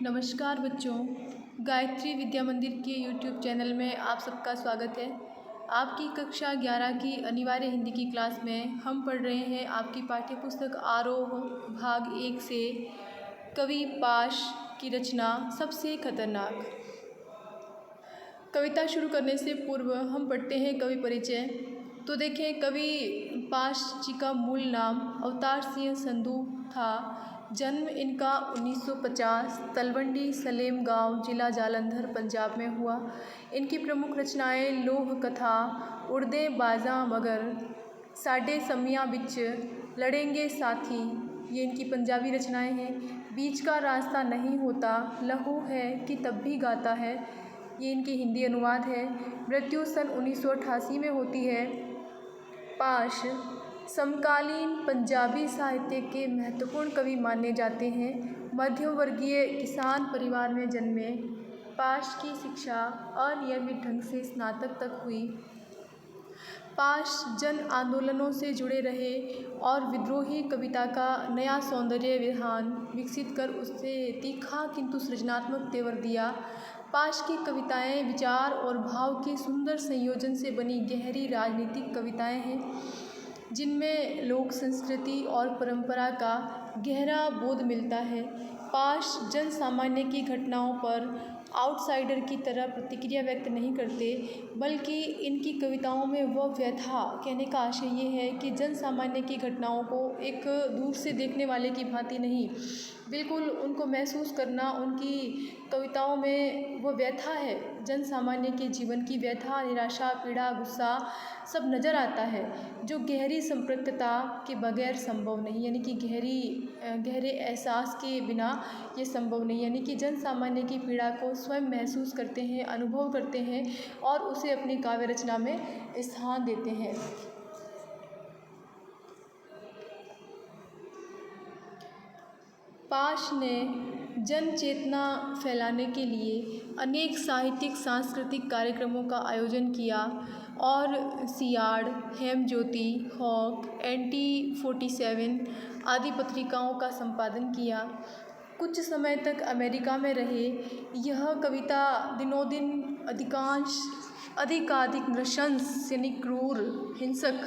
नमस्कार बच्चों, गायत्री विद्या मंदिर के यूट्यूब चैनल में आप सबका स्वागत है। आपकी कक्षा 11 की अनिवार्य हिंदी की क्लास में हम पढ़ रहे हैं आपकी पाठ्यपुस्तक आरोह भाग 1 से कवि पाश की रचना सबसे खतरनाक। कविता शुरू करने से पूर्व हम पढ़ते हैं कवि परिचय। तो देखें, कवि पाश जी का मूल नाम अवतार सिंह संधू था। जन्म इनका 1950 तलवंडी सलेम गांव, जिला जालंधर, पंजाब में हुआ। इनकी प्रमुख रचनाएं लोह कथा, उड़दे बाजा मगर, साडे सम्मियां बिच, लड़ेंगे साथी, ये इनकी पंजाबी रचनाएं हैं। बीच का रास्ता नहीं होता, लहू है कि तब भी गाता है, ये इनकी हिंदी अनुवाद है। मृत्यु सन 1988 में होती है। पाश समकालीन पंजाबी साहित्य के महत्वपूर्ण कवि माने जाते हैं। मध्यम वर्गीय किसान परिवार में जन्मे, पाश की शिक्षा अनियमित ढंग से स्नातक तक हुई। पाश जन आंदोलनों से जुड़े रहे और विद्रोही कविता का नया सौंदर्य विधान विकसित कर उससे तीखा किंतु सृजनात्मक तेवर दिया। पाश की कविताएं विचार और भाव के सुंदर संयोजन से बनी गहरी राजनीतिक कविताएं हैं, जिनमें लोक संस्कृति और परंपरा का गहरा बोध मिलता है। पाश जन सामान्य की घटनाओं पर आउटसाइडर की तरह प्रतिक्रिया व्यक्त नहीं करते, बल्कि इनकी कविताओं में वह व्यथा, कहने का आशय ये है कि जन सामान्य की घटनाओं को एक दूर से देखने वाले की भांति नहीं, बिल्कुल उनको महसूस करना। उनकी कविताओं में वो व्यथा है, जन सामान्य के जीवन की व्यथा, निराशा, पीड़ा, गुस्सा सब नज़र आता है, जो गहरी संपृक्तता के बगैर संभव नहीं, यानी कि गहरे एहसास के बिना ये संभव नहीं। यानी कि जन सामान्य की पीड़ा को स्वयं महसूस करते हैं, अनुभव करते हैं और उसे अपनी काव्य रचना में स्थान देते हैं। पाश ने जन चेतना फैलाने के लिए अनेक साहित्यिक सांस्कृतिक कार्यक्रमों का आयोजन किया और सियाड़, हेमज्योति, हॉक, NT47 आदि पत्रिकाओं का संपादन किया। कुछ समय तक अमेरिका में रहे। यह कविता दिनों दिन अधिकाधिक नृशंस यानी क्रूर, हिंसक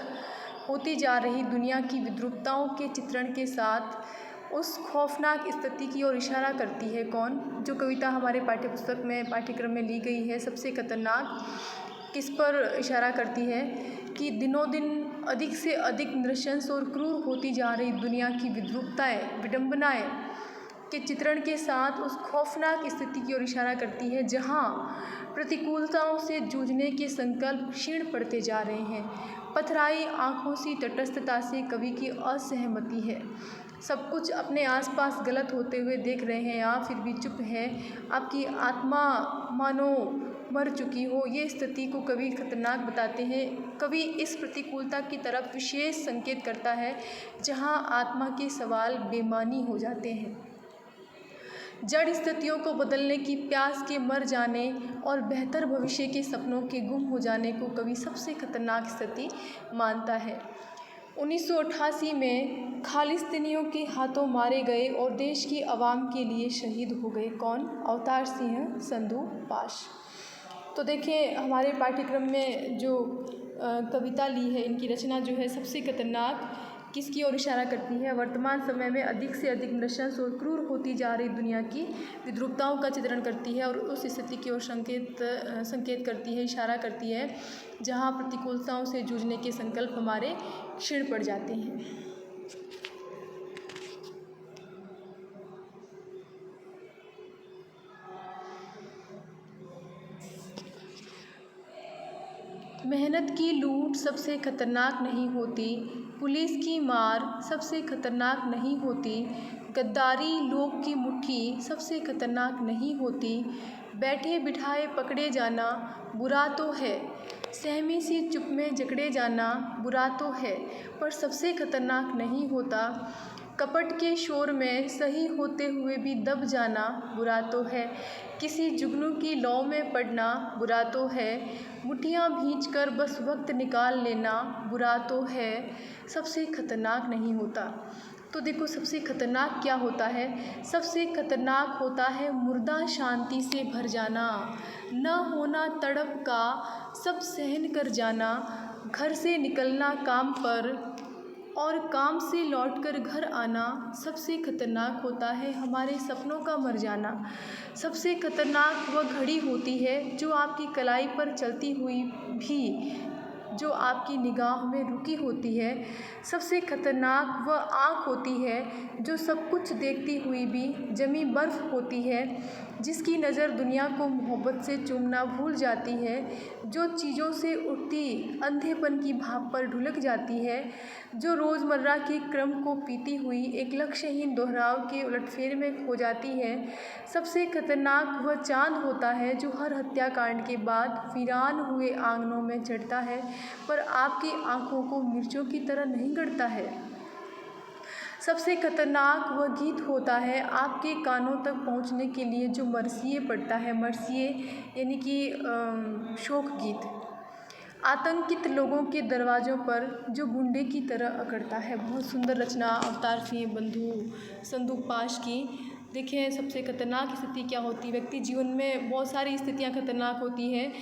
होती जा रही दुनिया की विद्रूपताओं के चित्रण के साथ उस खौफनाक स्थिति की ओर इशारा करती है। कौन? जो कविता हमारे पाठ्यक्रम में ली गई है, सबसे खतरनाक, किस पर इशारा करती है कि दिनों दिन अधिक से अधिक नृशंस और क्रूर होती जा रही दुनिया की विद्रूपताएं, विडंबनाएं के चित्रण के साथ उस खौफनाक स्थिति की ओर इशारा करती है, जहां प्रतिकूलताओं से जूझने के संकल्प क्षीण पड़ते जा रहे हैं। पथराई आँखों सी तटस्थता से कवि की असहमति है। सब कुछ अपने आसपास गलत होते हुए देख रहे हैं आप, फिर भी चुप हैं। आपकी आत्मा मानो मर चुकी हो, ये स्थिति को कवि खतरनाक बताते हैं। कवि इस प्रतिकूलता की तरफ विशेष संकेत करता है, जहां आत्मा के सवाल बेमानी हो जाते हैं। जड़ स्थितियों को बदलने की प्यास के मर जाने और बेहतर भविष्य के सपनों के गुम हो जाने को कवि सबसे खतरनाक स्थिति मानता है। 1988 में खालिस्तानियों के हाथों मारे गए और देश की आवाम के लिए शहीद हो गए। कौन? अवतार सिंह संधू पाश। तो देखिए, हमारे पाठ्यक्रम में जो कविता ली है, इनकी रचना जो है सबसे खतरनाक, किसकी ओर इशारा करती है? वर्तमान समय में अधिक से अधिक नृशंस और क्रूर होती जा रही दुनिया की विद्रूपताओं का चित्रण करती है और उस स्थिति की ओर संकेत करती है, इशारा करती है, जहां प्रतिकूलताओं से जूझने के संकल्प हमारे क्षीण पड़ जाते हैं। मेहनत की लूट सबसे खतरनाक नहीं होती, पुलिस की मार सबसे खतरनाक नहीं होती, गद्दारी लोग की मुट्ठी सबसे खतरनाक नहीं होती, बैठे बिठाए पकड़े जाना बुरा तो है, सहमी सी चुप में जकड़े जाना बुरा तो है, पर सबसे खतरनाक नहीं होता, कपट के शोर में सही होते हुए भी दब जाना बुरा तो है, किसी जुगनू की लौ में पड़ना बुरा तो है, मुट्ठियाँ भींचकर बस वक्त निकाल लेना बुरा तो है, सबसे खतरनाक नहीं होता। तो देखो सबसे खतरनाक क्या होता है। सबसे खतरनाक होता है मुर्दा शांति से भर जाना, न होना तड़प का, सब सहन कर जाना, घर से निकलना काम पर और काम से लौटकर घर आना। सबसे खतरनाक होता है हमारे सपनों का मर जाना। सबसे खतरनाक वह घड़ी होती है जो आपकी कलाई पर चलती हुई भी जो आपकी निगाह में रुकी होती है। सबसे खतरनाक वह आँख होती है जो सब कुछ देखती हुई भी जमी बर्फ़ होती है, जिसकी नज़र दुनिया को मोहब्बत से चूमना भूल जाती है, जो चीज़ों से उठती अंधेपन की भाप पर ढुलक जाती है, जो रोज़मर्रा के क्रम को पीती हुई एक लक्ष्यहीन दोहराव के उलटफेर में खो जाती है। सबसे खतरनाक वह चाँद होता है जो हर हत्याकांड के बाद वीरान हुए आंगनों में चढ़ता है, पर आपकी आँखों को मिर्चों की तरह नहीं गड़ता है। सबसे खतरनाक वह गीत होता है आपके कानों तक पहुंचने के लिए जो मरसिए पढ़ता है। मरसिए यानी कि शोक गीत आतंकित लोगों के दरवाज़ों पर जो गुंडे की तरह अकड़ता है। बहुत सुंदर रचना अवतार सिंह बंधु संधू पाश की। देखें सबसे खतरनाक स्थिति क्या होती है। व्यक्ति जीवन में बहुत सारी स्थितियां खतरनाक होती हैं।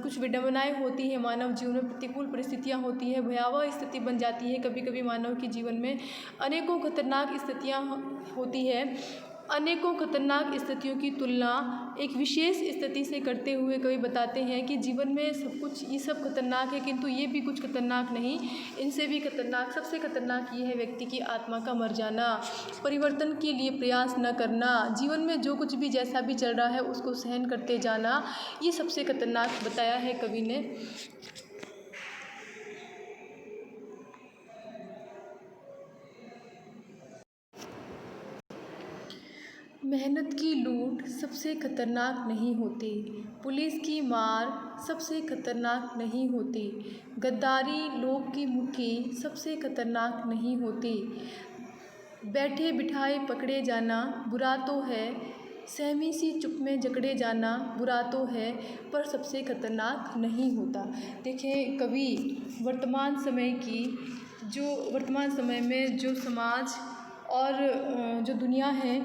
कुछ विडंबनाएं होती हैं, मानव जीवन में प्रतिकूल परिस्थितियां होती हैं, भयावह स्थिति बन जाती है कभी कभी मानव के जीवन में। अनेकों खतरनाक स्थितियां होती है। अनेकों खतरनाक स्थितियों की तुलना एक विशेष स्थिति से करते हुए कवि बताते हैं कि जीवन में सब कुछ ये सब खतरनाक है, किंतु ये भी कुछ खतरनाक नहीं, इनसे भी खतरनाक। सबसे खतरनाक ये है व्यक्ति की आत्मा का मर जाना, परिवर्तन के लिए प्रयास न करना, जीवन में जो कुछ भी जैसा भी चल रहा है उसको सहन करते जाना, ये सबसे खतरनाक बताया है कवि ने। मेहनत की लूट सबसे खतरनाक नहीं होती, पुलिस की मार सबसे खतरनाक नहीं होती, गद्दारी लोभ की मुट्ठी सबसे खतरनाक नहीं होती, बैठे बिठाए पकड़े जाना बुरा तो है, सहमी सी चुप में जकड़े जाना बुरा तो है, पर सबसे खतरनाक नहीं होता। देखें कवि वर्तमान समय में जो समाज और जो दुनिया है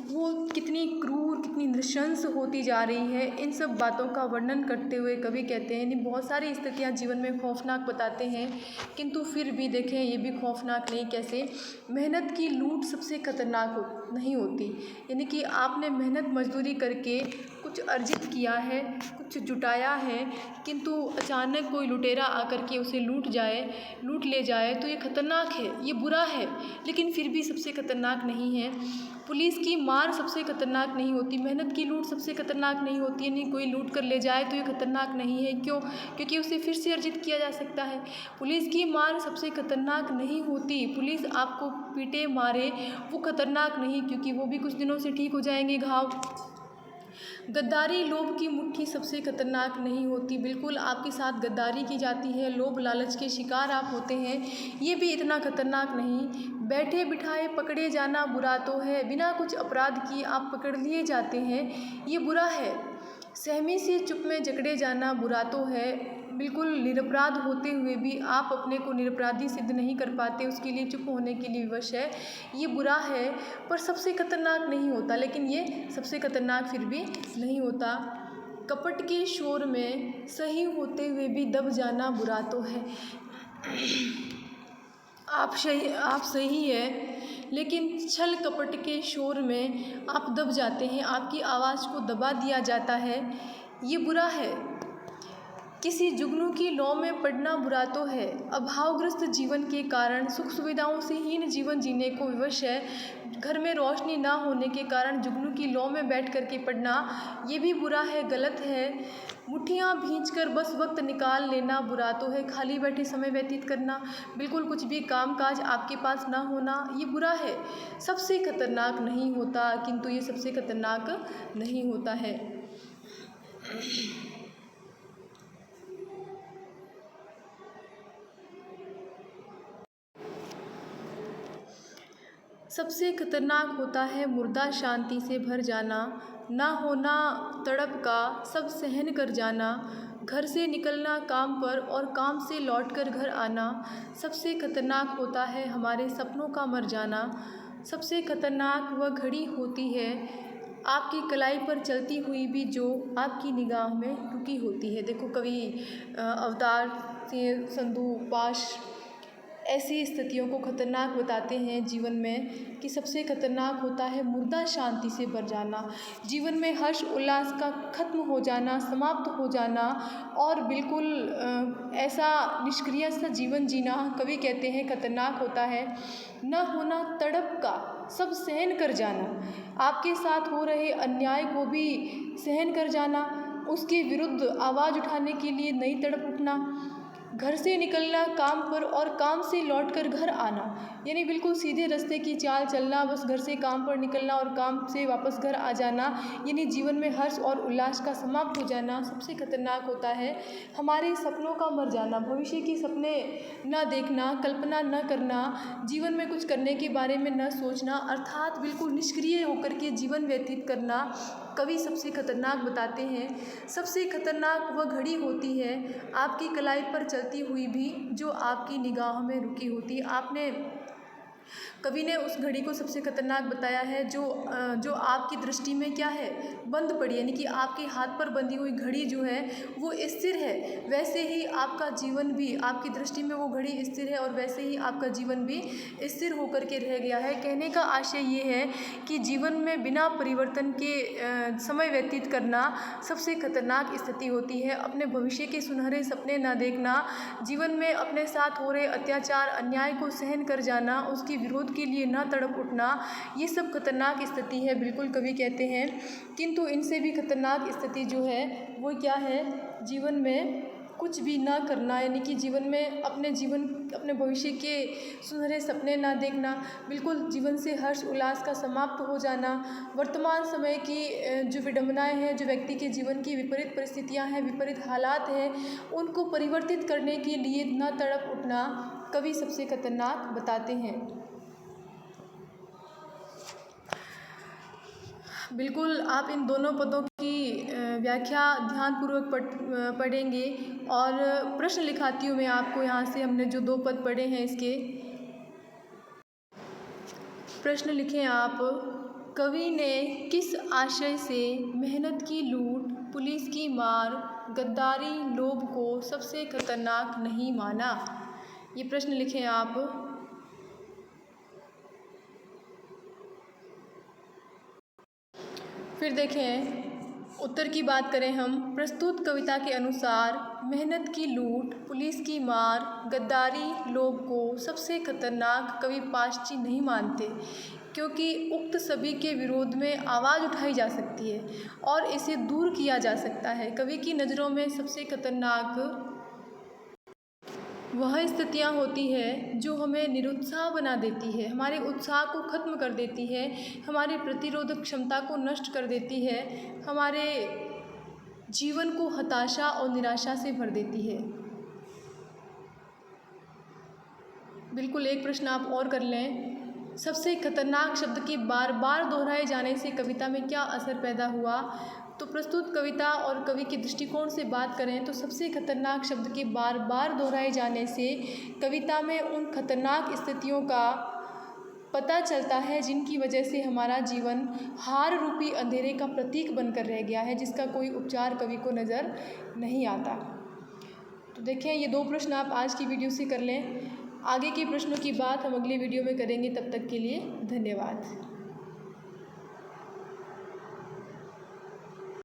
वो कितनी क्रूर, कितनी नृशंस होती जा रही है, इन सब बातों का वर्णन करते हुए कवि कहते हैं नहीं, बहुत सारी स्थितियां जीवन में खौफनाक बताते हैं, किंतु फिर भी देखें ये भी खौफनाक नहीं कैसे। मेहनत की लूट सबसे खतरनाक नहीं होती, यानी कि आपने मेहनत मजदूरी करके कुछ अर्जित किया है, कुछ जुटाया है, किंतु अचानक कोई लुटेरा आकर के उसे लूट ले जाए तो ये खतरनाक है, ये बुरा है, लेकिन फिर भी सबसे खतरनाक नहीं है। पुलिस की मार सबसे खतरनाक नहीं होती, मेहनत की लूट सबसे खतरनाक नहीं होती, यानी कोई लूट कर ले जाए तो ये खतरनाक नहीं है। क्यों? क्योंकि उसे फिर से अर्जित किया जा सकता है। पुलिस की मार सबसे खतरनाक नहीं होती, पुलिस आपको पीटे मारे वो खतरनाक नहीं, क्योंकि वो भी कुछ दिनों से ठीक हो जाएंगे घाव। गद्दारी लोभ की मुट्ठी सबसे खतरनाक नहीं होती, बिल्कुल आपके साथ गद्दारी की जाती है, लोभ लालच के शिकार आप होते हैं, ये भी इतना खतरनाक नहीं। बैठे बिठाए पकड़े जाना बुरा तो है, बिना कुछ अपराध किए आप पकड़ लिए जाते हैं, ये बुरा है। सहमी सी चुप में जकड़े जाना बुरा तो है, बिल्कुल निरपराध होते हुए भी आप अपने को निरपराधी सिद्ध नहीं कर पाते, उसके लिए चुप होने के लिए विवश है, ये बुरा है, पर सबसे खतरनाक नहीं होता। लेकिन ये सबसे खतरनाक फिर भी नहीं होता। कपट के शोर में सही होते हुए भी दब जाना बुरा तो है। आप सही है, लेकिन छल कपट के शोर में आप दब जाते हैं, आपकी आवाज़ को दबा दिया जाता है, ये बुरा है। किसी जुगनू की लौ में पड़ना बुरा तो है, अभावग्रस्त जीवन के कारण सुख सुविधाओं से हीन जीवन जीने को विवश है, घर में रोशनी ना होने के कारण जुगनू की लौ में बैठ कर के पढ़ना ये भी बुरा है, गलत है। मुट्ठियाँ भींचकर बस वक्त निकाल लेना बुरा तो है, खाली बैठे समय व्यतीत करना, बिल्कुल कुछ भी काम काज आपके पास ना होना, ये बुरा है। सबसे खतरनाक नहीं होता, किंतु ये सबसे खतरनाक नहीं होता है। सबसे खतरनाक होता है मुर्दा शांति से भर जाना, ना होना तड़प का, सब सहन कर जाना, घर से निकलना काम पर और काम से लौटकर घर आना। सबसे खतरनाक होता है हमारे सपनों का मर जाना। सबसे खतरनाक वह घड़ी होती है आपकी कलाई पर चलती हुई भी जो आपकी निगाह में रुकी होती है। देखो कवि अवतार सिंह संधू पाश ऐसी स्थितियों को खतरनाक बताते हैं जीवन में कि सबसे खतरनाक होता है मुर्दा शांति से भर जाना। जीवन में हर्ष उल्लास का खत्म हो जाना, समाप्त हो जाना और बिल्कुल ऐसा निष्क्रिय सा जीवन जीना कवि कहते हैं खतरनाक होता है। न होना तड़प का सब सहन कर जाना, आपके साथ हो रहे अन्याय को भी सहन कर जाना, उसके विरुद्ध आवाज़ उठाने के लिए नई तड़प उठना। घर से निकलना काम पर और काम से लौटकर घर आना, यानी बिल्कुल सीधे रास्ते की चाल चलना, बस घर से काम पर निकलना और काम से वापस घर आ जाना, यानी जीवन में हर्ष और उल्लास का समाप्त हो जाना। सबसे खतरनाक होता है हमारे सपनों का मर जाना, भविष्य के सपने न देखना, कल्पना न करना, जीवन में कुछ करने के बारे में न सोचना, अर्थात बिल्कुल निष्क्रिय होकर के जीवन व्यतीत करना कवि सबसे खतरनाक बताते हैं। सबसे खतरनाक वह घड़ी होती है आपकी कलाई पर चलती हुई भी जो आपकी निगाहों में रुकी होती। कवि ने उस घड़ी को सबसे खतरनाक बताया है जो आपकी दृष्टि में क्या है, बंद पड़ी, यानी कि आपके हाथ पर बंधी हुई घड़ी जो है वो स्थिर है, वैसे ही आपका जीवन भी, आपकी दृष्टि में वो घड़ी स्थिर है और वैसे ही आपका जीवन भी स्थिर होकर के रह गया है। कहने का आशय ये है कि जीवन में बिना परिवर्तन के समय व्यतीत करना सबसे खतरनाक स्थिति होती है। अपने भविष्य के सुनहरे सपने न देखना, जीवन में अपने साथ हो रहे अत्याचार अन्याय को सहन कर जाना, उसके विरोध के लिए न तड़प उठना, ये सब खतरनाक स्थिति है, बिल्कुल कवि कहते हैं। किंतु इनसे भी खतरनाक स्थिति जो है वो क्या है, जीवन में कुछ भी ना करना, यानी कि जीवन में अपने भविष्य के सुनहरे सपने ना देखना, बिल्कुल जीवन से हर्ष उल्लास का समाप्त हो जाना, वर्तमान समय की जो विडंबनाएं हैं, जो व्यक्ति के जीवन की विपरीत परिस्थितियां हैं, विपरीत हालात हैं, उनको परिवर्तित करने के लिए न तड़प उठना कवि सबसे खतरनाक बताते हैं। बिल्कुल आप इन दोनों पदों की व्याख्या ध्यानपूर्वक पढ़ेंगे और प्रश्न लिखाती हूँ मैं आपको। यहाँ से हमने जो 2 पद पढ़े हैं इसके प्रश्न लिखें आप। कवि ने किस आशय से मेहनत की लूट, पुलिस की मार, गद्दारी, लोभ को सबसे खतरनाक नहीं माना? ये प्रश्न लिखें आप। फिर देखें उत्तर की बात करें हम। प्रस्तुत कविता के अनुसार मेहनत की लूट, पुलिस की मार, गद्दारी, लोभ को सबसे खतरनाक कवि पाश जी नहीं मानते, क्योंकि उक्त सभी के विरोध में आवाज़ उठाई जा सकती है और इसे दूर किया जा सकता है। कवि की नज़रों में सबसे खतरनाक वह स्थितियाँ होती है जो हमें निरुत्साह बना देती है, हमारे उत्साह को ख़त्म कर देती है, हमारी प्रतिरोधक क्षमता को नष्ट कर देती है, हमारे जीवन को हताशा और निराशा से भर देती है। बिल्कुल एक प्रश्न आप और कर लें। सबसे खतरनाक शब्द के बार बार दोहराए जाने से कविता में क्या असर पैदा हुआ? तो प्रस्तुत कविता और कवि के दृष्टिकोण से बात करें तो सबसे खतरनाक शब्द के बार बार दोहराए जाने से कविता में उन खतरनाक स्थितियों का पता चलता है जिनकी वजह से हमारा जीवन हार रूपी अंधेरे का प्रतीक बनकर रह गया है, जिसका कोई उपचार कवि को नज़र नहीं आता। तो देखें ये 2 प्रश्न आप आज की वीडियो से कर लें। आगे के प्रश्नों की बात हम अगली वीडियो में करेंगे। तब तक के लिए धन्यवाद।